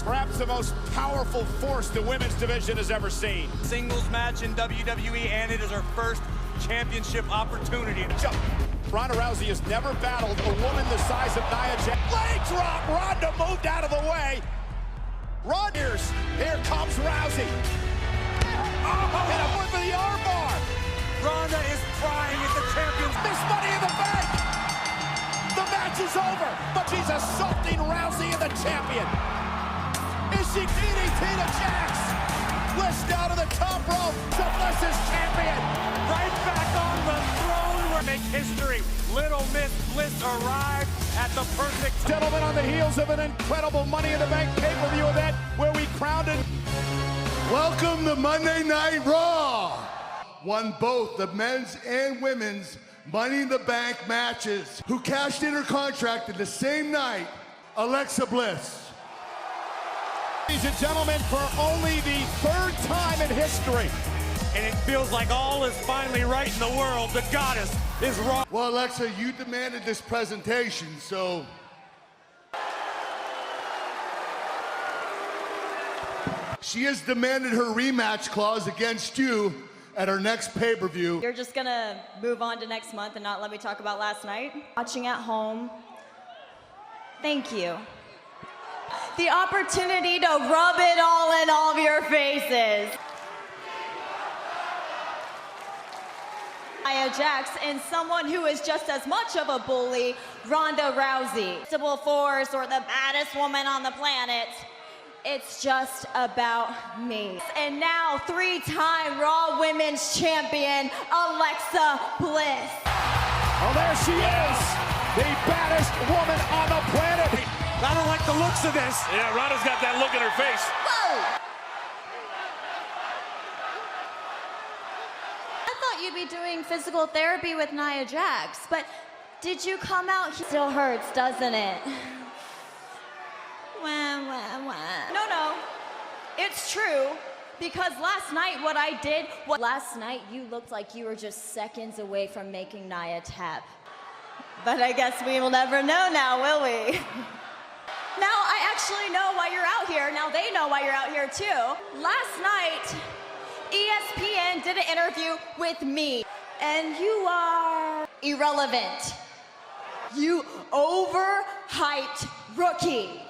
Perhaps the most powerful force the women's division has ever seen. Singles match in WWE, and it is her first championship opportunity. Ronda Rousey has never battled a woman the size of Nia Jax. Leg drop! Ronda moved out of the way. Here comes Rousey. Oh, and a foot for the armbar. Ronda is crying at the champions. There's money in the bank. The match is over, but she's assaulting Rousey and the champion. Is she DDT to Jax? Bliss down to the top rope. So Bliss is champion. Right back on the throne. We're make history. Little Miss Bliss arrived at the perfect time. Gentlemen, on the heels of an incredible Money in the Bank pay-per-view event where we crowned it. Welcome to Monday Night Raw. Won both the men's and women's Money in the Bank matches. Who cashed in her contract in the same night? Alexa Bliss. Ladies and gentlemen, for only the third time in history. And it feels like all is finally right in the world. The goddess is wrong. Well, Alexa, you demanded this presentation, so... She has demanded her rematch clause against you at her next pay-per-view. You're just gonna move on to next month and not let me talk about last night? Watching at home, thank you. The opportunity to rub it all in all of your faces. Nia Jax and someone who is just as much of a bully, Ronda Rousey. Civil Force or the baddest woman on the planet. It's just about me. And now, three-time Raw Women's Champion, Alexa Bliss. Oh, there she is, the baddest woman on the planet. I don't like the looks of this. Yeah, Ronda's got that look in her face. Whoa! I thought you'd be doing physical therapy with Nia Jax, but did you come out here? Still hurts, doesn't it? Wah, wah, wah. No, it's true, because last night what I did, last night you looked like you were just seconds away from making Nia tap. But I guess we will never know now, will we? Now I actually know why you're out here. Now they know why you're out here too. Last night, ESPN did an interview with me, and you are irrelevant. You overhyped rookie.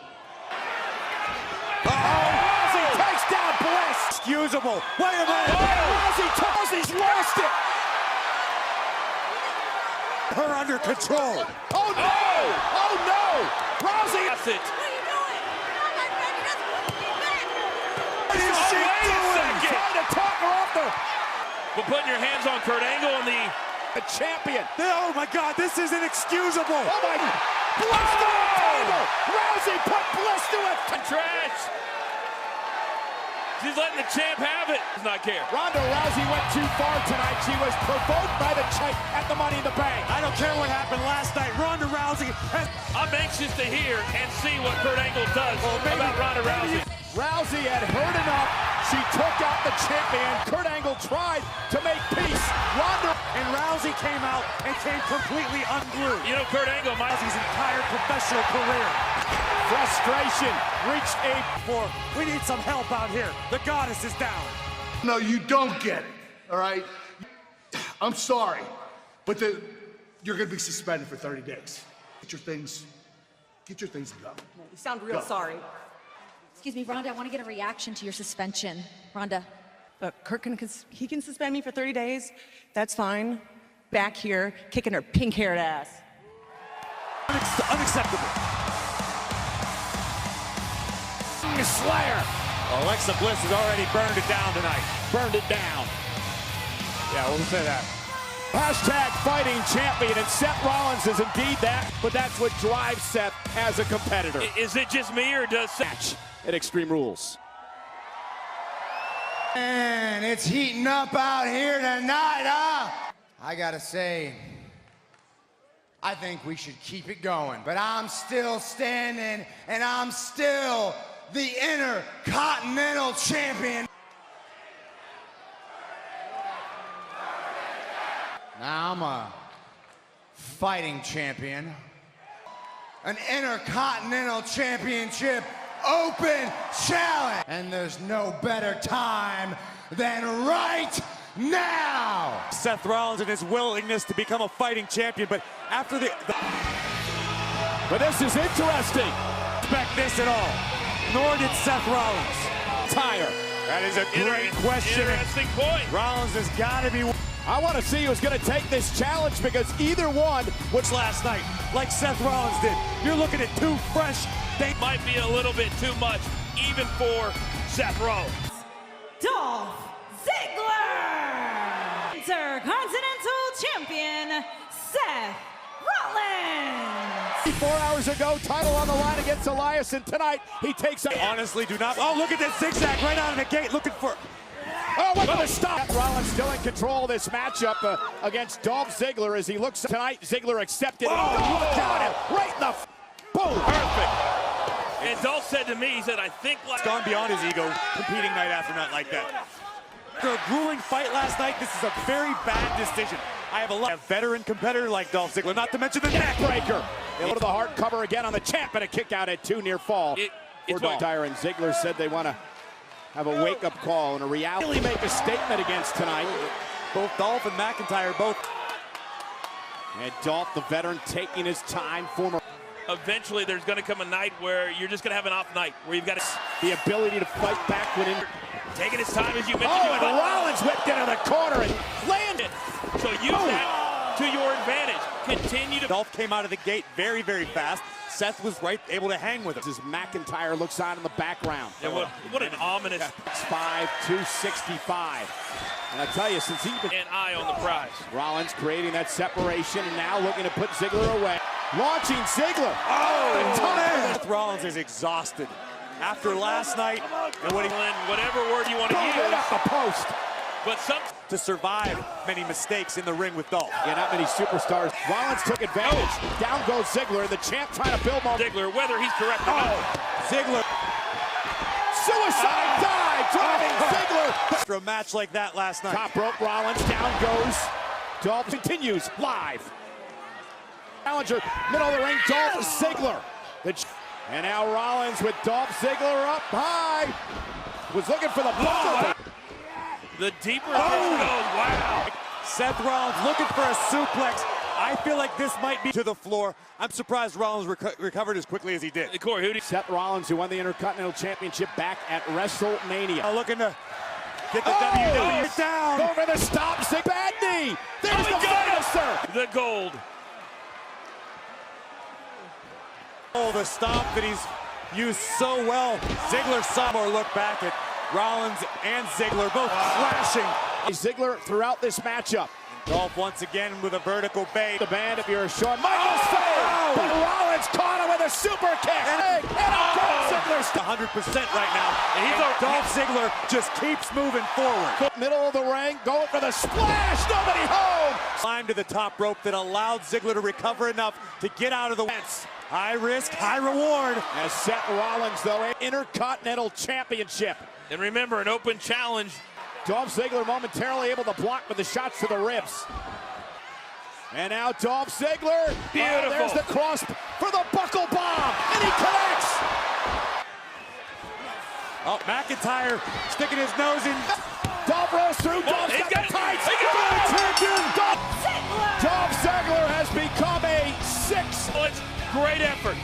Rousey takes down Bliss. Excusable. Wait a minute. Rousey's lost it. Her under control. Oh no! Oh no! Rousey. That's it. What are you doing? Oh my God, you just put me back. What is she wait a doing? second. Trying to talk her off the But putting your hands on Kurt Angle and the champion. Oh my God, this is inexcusable. Oh my! Bliss to the table. Rousey put Bliss to it. trash. She's letting the champ have it. Does not care. Ronda Rousey went too far tonight. She was provoked by the champ at the Money in the Bank. I don't care what happened last night. Ronda Rousey has... I'm anxious to hear and see what Kurt Angle does about Ronda Rousey. Rousey had heard enough. She took out the champion. Kurt Angle tried to make peace. Ronda And Rousey came out and came completely unglued. You know, Kurt Angle might... His entire professional career. frustration reached a For we need some help out here. The goddess is down. No, you don't get it, all right? I'm sorry, but you're gonna be suspended for 30 days. Get your things and go. You sound real Go. sorry. Excuse me, Rhonda, I want to get a reaction to your suspension. Rhonda. But Kurt he can suspend me for 30 days. That's fine. Back here, kicking her pink-haired ass. Unacceptable. Slayer. Alexa Bliss has already burned it down tonight. Burned it down. Yeah, we'll say that. Hashtag fighting champion, and Seth Rollins is indeed that, but that's what drives Seth as a competitor. Is it just me or does Match at Extreme Rules. And it's heating up out here tonight, huh? I gotta say, I think we should keep it going. But I'm still standing, and I'm still the Intercontinental Champion. Now I'm a fighting champion. An Intercontinental Championship open challenge. And there's no better time than right now. Seth Rollins and his willingness to become a fighting champion, but after But this is interesting. Expect this at all. Nor did Seth Rollins. Tire. That is a great question. Interesting point. Rollins has got to be. I want to see who's going to take this challenge because either one, Which last night, like Seth Rollins did, you're looking at two fresh. they might be a little bit too much, even for Seth Rollins. Dolph Ziggler! Intercontinental Champion, Seth Rollins! 4 hours ago, title on the line against Elias, and tonight he takes a... Honestly, do not. Oh, look at this zigzag right out of the gate, looking for. Oh, what a stop! Rollins still in control of this matchup against Dolph Ziggler as he looks tonight. Ziggler accepted. Oh, look at him! Right in the... Boom! Perfect. And Dolph said to me, he said, I think... It's gone beyond his ego, competing night after night like that. After a grueling fight last night, this is a very bad decision. I have a veteran competitor like Dolph Ziggler, not to mention the neck breaker. Go to the heart cover again on the champ, and a kick out at 2 near fall. It's McIntyre and Ziggler said they want to have a wake-up call and a reality. Really make a statement against tonight. Both Dolph and McIntyre both. And Dolph, the veteran, taking his time. Eventually, there's going to come a night where you're just going to have an off night, where you've got the ability to fight back when taking his time, as you mentioned. Oh, and Rollins whipped into the corner and landed. So use that to your advantage. Continue to... Dolph came out of the gate very, very fast. Seth was able to hang with him. As McIntyre looks on in the background. Yeah, what an ominous... 6'5", 265. And I tell you, since he's been... An eye on the prize. Rollins creating that separation and now looking to put Ziggler away. Launching Ziggler. Oh, Seth Rollins is exhausted after last night. And whatever word you want to use. Up the post. But to survive many mistakes in the ring with Dolph. Yeah, not many superstars. Rollins took advantage. Down goes Ziggler, and the champ trying to build more. Ziggler, whether he's correct or not. Ziggler. Suicide dive, driving Ziggler. After a match like that last night. Top rope, Rollins, down goes. Dolph continues live. Challenger, middle of the ring, Dolph Ziggler. And now Rollins with Dolph Ziggler up high. Was looking for the ball. The deeper this goes, wow. Seth Rollins looking for a suplex. I feel like this might be to the floor. I'm surprised Rollins recovered as quickly as he did. Corey, Seth Rollins, who won the Intercontinental Championship back at WrestleMania. Looking to get the WWE down. Over the stop, bad knee. There's the finisher. The gold. Oh, the stomp that he's used so well. Ziggler saw more look back at Rollins and Ziggler both clashing. Ziggler throughout this matchup. Dolph once again with a vertical bait. The band, if you're showing Michael's but Rollins caught him with a super kick. And Ziggler's 100% right now. And Dolph Ziggler just keeps moving forward. Middle of the ring, going for the splash. Nobody home. Climb to the top rope that allowed Ziggler to recover enough to get out of the fence. High risk, high reward. As Seth Rollins, though, Intercontinental Championship. And remember, an open challenge. Dolph Ziggler momentarily able to block with the shots to the ribs. And now Dolph Ziggler. Beautiful. There's the cross for the buckle bomb. And he connects. Oh, McIntyre sticking his nose in. Dolph rolls through. Dolph's got the tights. Dolph Ziggler has become a 6. Great effort.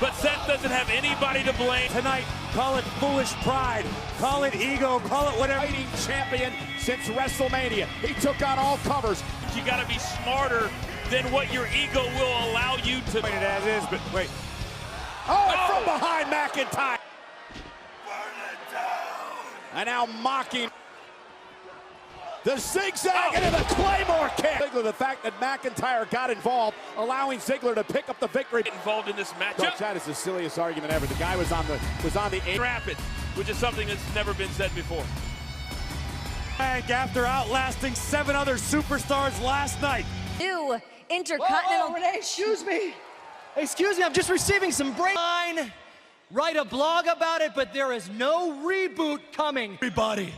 But Seth doesn't have anybody to blame. Tonight, call it foolish pride, call it ego, call it whatever. Fighting champion since WrestleMania. He took on all covers. You got to be smarter than what your ego will allow you to. Wait, it as is, but wait. Oh, from behind McIntyre. And now mocking. The zigzag into the Claymore kick. Ziggler, the fact that McIntyre got involved, allowing Ziggler to pick up the victory. Involved in this matchup. That is the silliest argument ever. The guy was on the rapid, which is something that's never been said before. After outlasting 7 other superstars last night. New Intercontinental. Whoa, Renee, excuse me. Excuse me, I'm just receiving some brain. Write a blog about it, but there is no reboot coming. Everybody,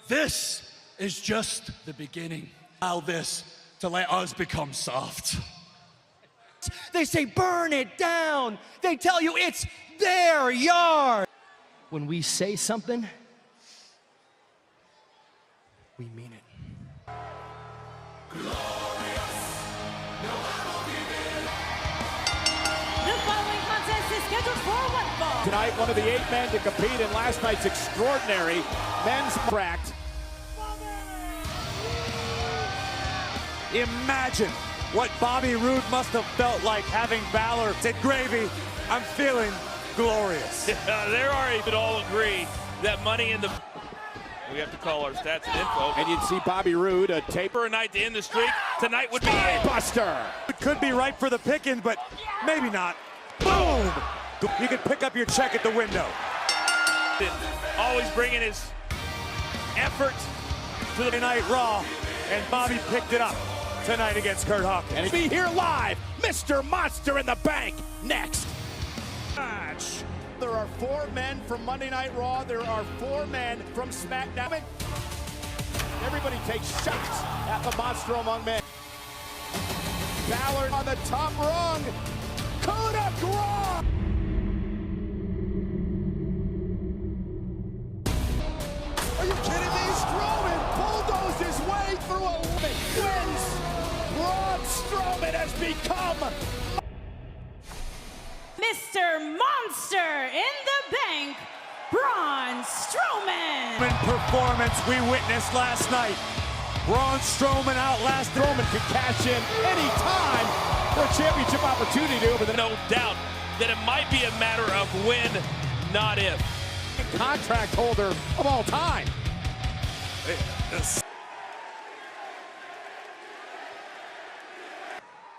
this is just the beginning. Allow this to let us become soft. The They say burn it down. They tell you it's their yard. When we say something, we mean it. The following contest is scheduled for one fall. Tonight, one of the 8 men to compete in last night's extraordinary men's tract. Imagine what Bobby Roode must have felt like having Balor said, "Gravy, I'm feeling glorious." There are, you could all agree that money in the... We have to call our stats and info. And you'd see Bobby Roode taper A night to end the streak. Tonight would be it. Buster. It could be ripe for the picking, but maybe not. Boom! You can pick up your check at the window. Always bringing his effort To the Night Raw, and Bobby picked it up tonight against Kurt Hawkins. And be here live, Mr. Monster in the Bank, next. Match. There are 4 men from Monday Night Raw. There are 4 men from SmackDown. Everybody takes shots at the Monster Among Men. Balor on the top rung. Coup de grace. Are you kidding me? Strowman bulldozed his way through a wins. Braun Strowman has become Mr. Monster in the Bank, Braun Strowman. Performance we witnessed last night. Braun Strowman outlasted. Strowman can cash in any time for a championship opportunity over the no doubt that it might be a matter of when, not if. contract holder of all time.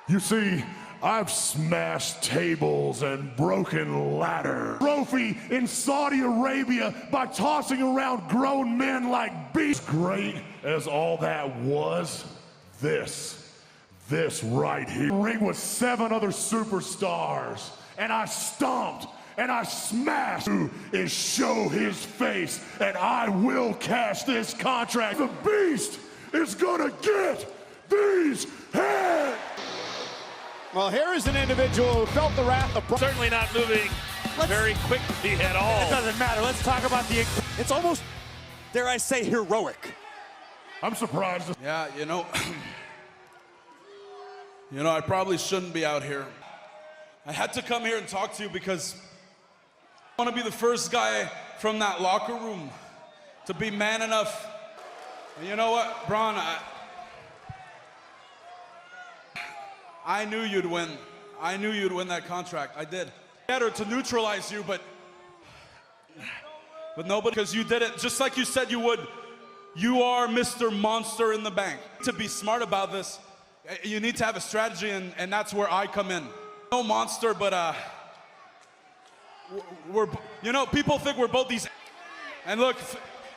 You see, I've smashed tables and broken ladders. Trophy in Saudi Arabia by tossing around grown men like beasts. Great as all that was, this right here. Ring with 7 other superstars, and I stomped and I smashed. Is show his face, and I will cash this contract. The beast is gonna get these heads. Well, here is an individual who felt the wrath of Braun. Certainly not moving very quickly at all. It doesn't matter. Let's talk about it's almost, dare I say, heroic. I'm surprised. Yeah, you know, I probably shouldn't be out here. I had to come here and talk to you because I want to be the first guy from that locker room to be man enough. And you know what, Braun, I knew you'd win. I knew you'd win that contract. I did. Better to neutralize you, but nobody, because you did it just like you said you would. You are Mr. Monster in the Bank. To be smart about this, you need to have a strategy, and that's where I come in. No monster, but people think we're both these. And look,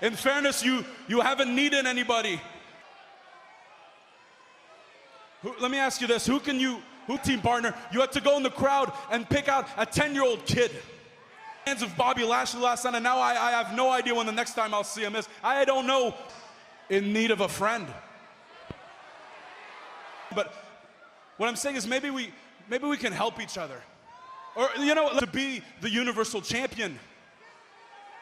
in fairness, you haven't needed anybody. Let me ask you this, who team partner, you had to go in the crowd and pick out a 10-year-old kid. Hands of Bobby Lashley last night, and now I have no idea when the next time I'll see him is. I don't know. In need of a friend. But what I'm saying is maybe we can help each other. Or, to be the Universal Champion.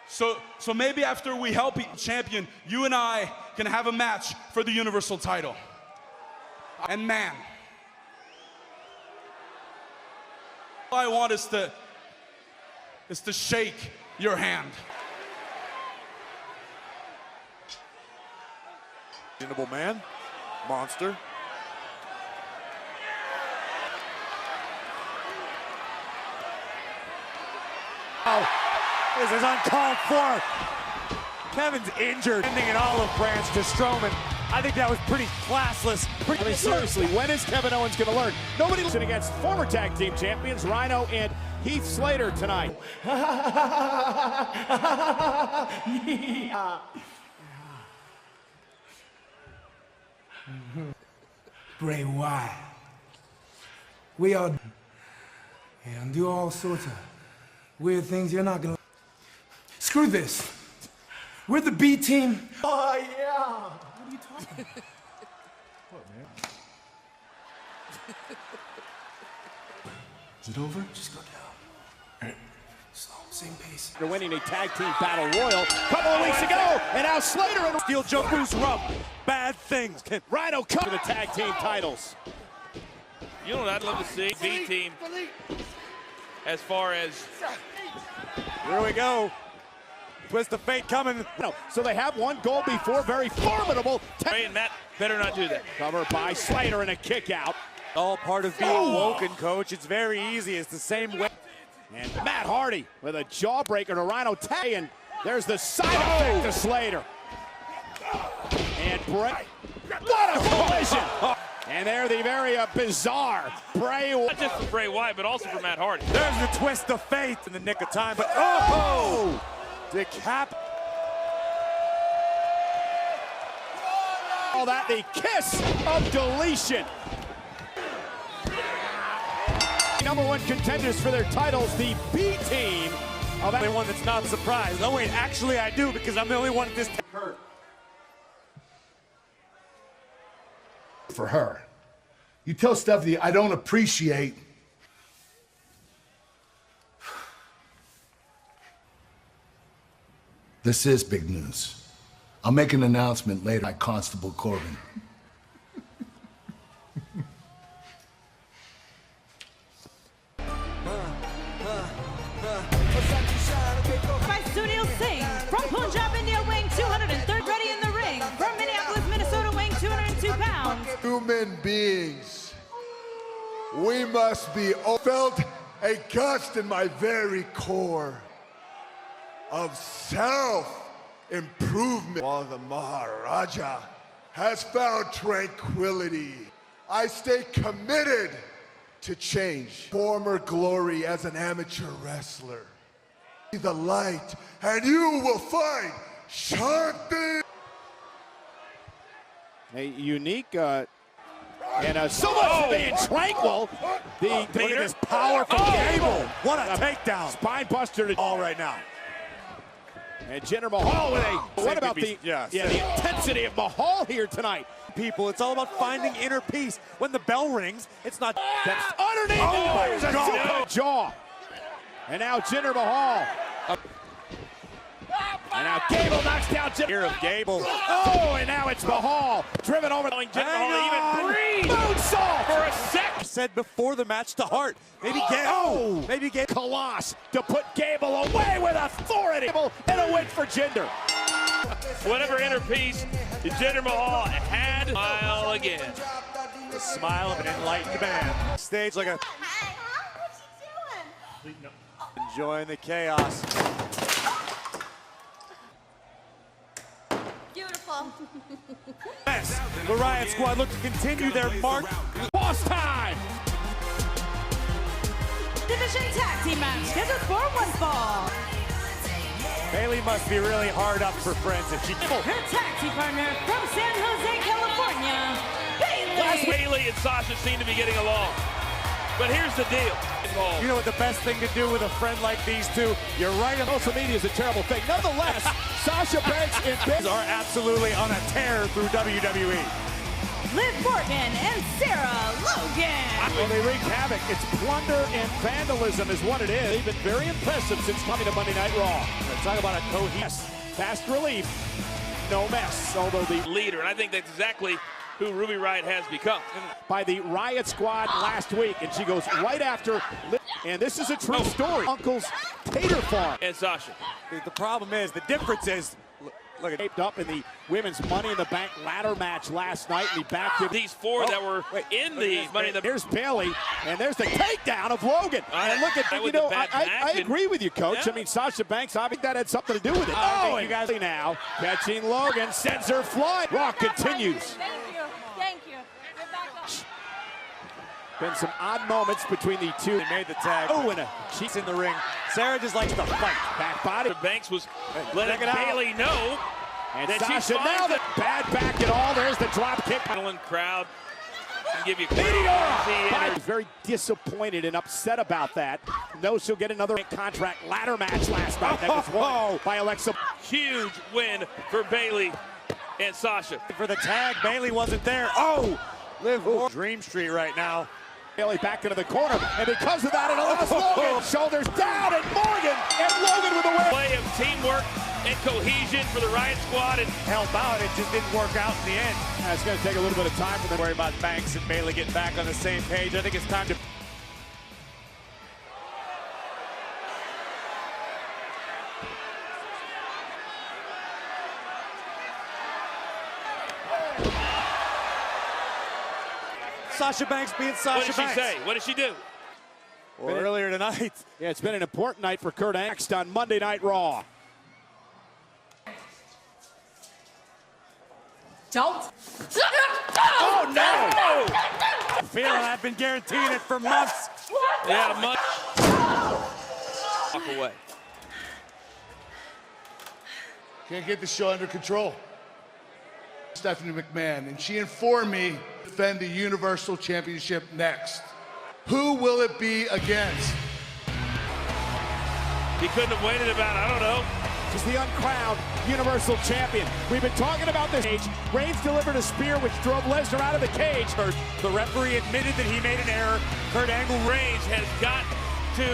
So maybe after we help each champion, you and I can have a match for the Universal title. And man, all I want is to shake your hand. Reasonable man, Monster. Oh, this is uncalled for. Kevin's injured. Ending an olive branch to Strowman. I think that was pretty classless. I mean, seriously, when is Kevin Owens going to learn? Nobody listening against former tag team champions Rhino and Heath Slater tonight. Bray Wyatt. We all and do all sorts of weird things you're not gonna. Screw this. We're the B team. Oh yeah. What are you talking about? What, man? Is it over? Just go down. Slow, same pace. They're winning a tag team battle royal a couple of weeks ago, and now Slater and Steel jump boost rub. Bad things. Rhino come to the tag team titles. You know what I'd love to see? B-team as far as... Here we go. Twist of fate coming. So they have one goal before, very formidable. Ray and Matt better not do that. Covered by Slater and a kick out. All part of being woken, coach. It's very easy. It's the same way. And Matt Hardy with a jawbreaker to Rhino tag, and there's the side effect to Slater. And Bray, what a collision! And there the very bizarre Bray. Not just for Bray Wyatt, but also for Matt Hardy. There's the twist of fate in the nick of time, but oh! Decap. All that, the kiss of deletion. Number one contenders for their titles, the B team. I'm the only one that's not surprised. Oh wait, actually I do, because I'm the only one at this time. For her. You tell Stephanie I don't appreciate. This is big news. I'll make an announcement later by Constable Corbin. By Sunil Singh from Punjab, India, weighing 203rd, ready in the ring. From Minneapolis, Minnesota, weighing 202 pounds. Human beings, we must be felt a gust in my very core of self-improvement. While the Maharaja has found tranquility, I stay committed to change. Former glory as an amateur wrestler. The light, and you will find Shanti. A unique and so much for being tranquil. Look at this power from Gable. What a takedown. Spine buster to all right now. And Jinder Mahal with a. What about the the intensity of Mahal here tonight? People, it's all about finding inner peace. When the bell rings, it's not. That's underneath. Oh, There's a jaw. And now Jinder Mahal. And now Gable knocks down Jinder. Here of Gable. Oh, and now it's Mahal. Driven over. Jinder Mahal even breathe. Moonsault For a sec. Said before the match to Hart. Maybe Gable. Maybe Gable. Koloss to put Gable away with authority. And a win for Jinder. Whatever inner peace Jinder Mahal had, smile again. The smile of an enlightened man. Stage like a. Hey, what you doing? Enjoying the chaos. Beautiful. Yes, the Riot Squad look to continue their march. Boss time. Division tag team match scheduled for one fall. Bailey must be really hard up for friends if she. Her tag team partner from San Jose, California, Bailey. Bailey and Sasha seem to be getting along. But here's the deal. You know what the best thing to do with a friend like these two? You're right. Social media is a terrible thing. Nonetheless, Sasha Banks and Bailey are absolutely on a tear through WWE. Liv Morgan and Sarah Logan. Well, they wreak havoc. It's plunder and vandalism is what it is. They've been very impressive since coming to Monday Night Raw. Let's talk about a cohesive, fast relief, no mess. Although the leader, and I think that's exactly who Ruby Riott has become. By the Riot Squad last week, and she goes right after. And this is a true story. Uncle's Tater Farm. And Sasha. The problem is, the difference is, look at Taped up in the women's Money in the Bank ladder match last night. And he backed it. These four that were in the Money in the Bank. There's Bailey, and there's the takedown of Logan. And look at, you know, I agree with you, Coach. Yeah. I mean, Sasha Banks, I think that had something to do with it. Oh, and you guys now catching Logan, sends her flying. Raw continues. Thank you. Thank you. Get back up. Been some odd moments between the two. They made the tag. Oh, and she's in the ring. Sarah just likes to fight. Back body. Banks was letting Bailey know and that Sasha she's now the bad back and all. There's the drop kick. Crowd can give you Meteor. Very disappointed and upset about that. Knows she'll get another contract ladder match last night. That was won by Alexa. Huge win for Bailey and Sasha. For the tag, Bailey wasn't there. Oh, Liv Dream Street right now. Bailey back into the corner, and because of that, it allows Logan. Shoulders down, and Morgan, and Logan with a win. Play of teamwork and cohesion for the Riot Squad, and help out. It just didn't work out in the end. It's going to take a little bit of time for them to worry about Banks and Bailey getting back on the same page. I think it's time to. Sasha Banks being Sasha Banks. What did she say? What did she do? Well, earlier tonight. Yeah, it's been an important night for Kurt Angle on Monday Night Raw. Don't. Oh, no! Feeling I've been guaranteeing it for months. Yeah, months. Walk away. Can't get the show under control. Stephanie McMahon, and she informed me to defend the Universal Championship next. Who will it be against? He couldn't have waited about, I don't know. He's the uncrowned Universal Champion. We've been talking about this. Reigns delivered a spear which drove Lesnar out of the cage. The referee admitted that he made an error. Kurt Angle. Reigns has got to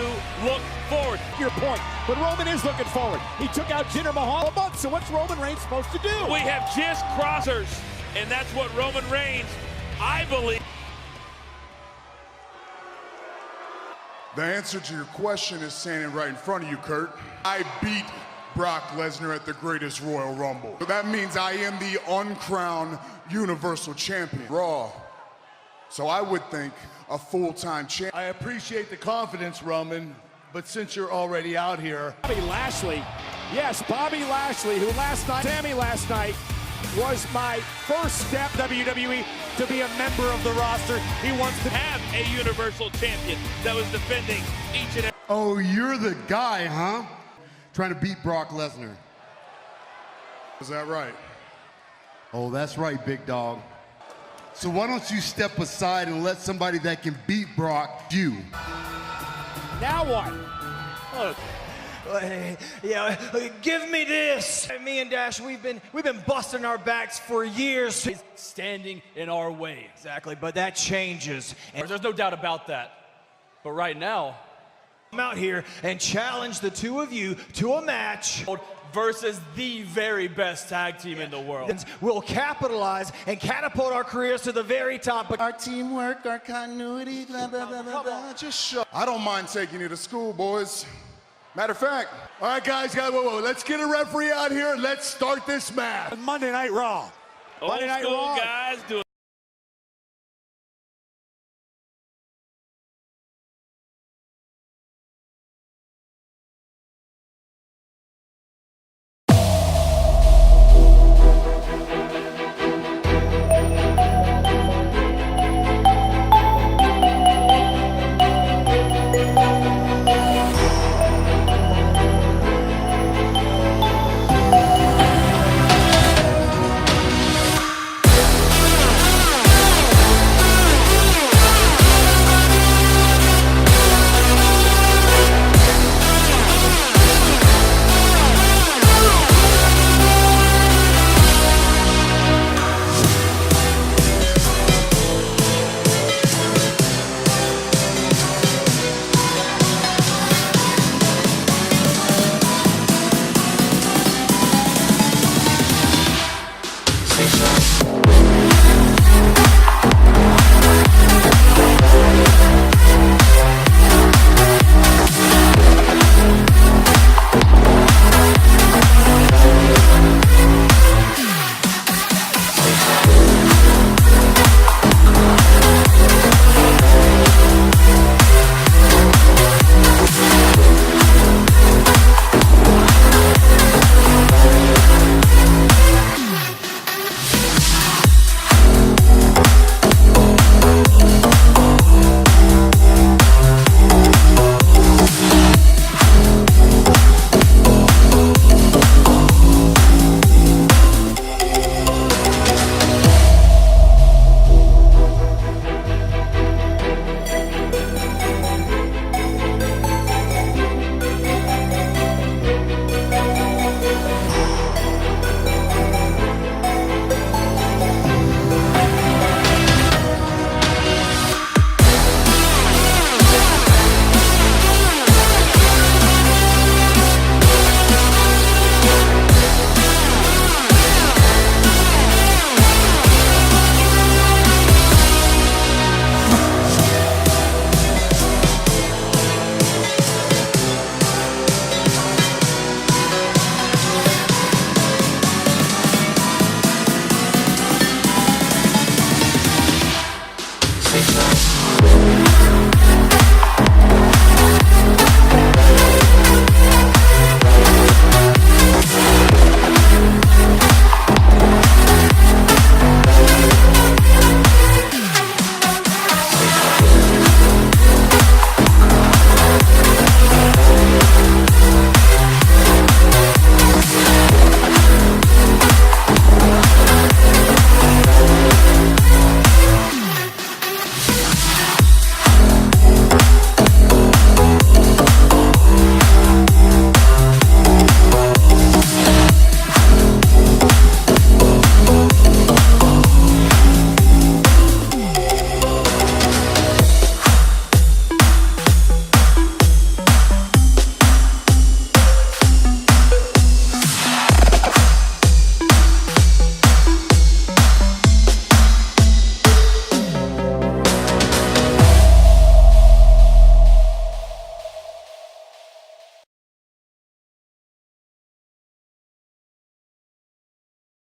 look forward. Your point, but Roman is looking forward. He took out Jinder Mahal a month, so what's Roman Reigns supposed to do? We have just crossers, and that's what Roman Reigns, I believe. The answer to your question is standing right in front of you, Kurt. I beat Brock Lesnar at the greatest Royal Rumble. So that means I am the uncrowned Universal Champion, Raw. So I would think a full-time champ. I appreciate the confidence, Roman, but since you're already out here. Bobby Lashley, yes, Bobby Lashley, who Sammy last night, was my first step, WWE, to be a member of the roster. He wants to have a Universal Champion that was defending each and every. Oh, you're the guy, huh? Trying to beat Brock Lesnar. Is that right? Oh, that's right, big dog. So why don't you step aside and let somebody that can beat Brock do? Now what? Look. Yeah, give me this. Me and Dash, we've been busting our backs for years. He's standing in our way. Exactly, but that changes. And there's no doubt about that. But right now, I'm out here and challenge the two of you to a match versus the very best tag team in the world. We'll capitalize and catapult our careers to the very top. But our teamwork, our continuity, blah, blah, blah, blah, blah. Just shut. I don't mind taking you to school, boys. Matter of fact. All right, guys, whoa. Let's get a referee out here. Let's start this match. Monday Night Raw. Monday Night Raw. Guys do it. Bye.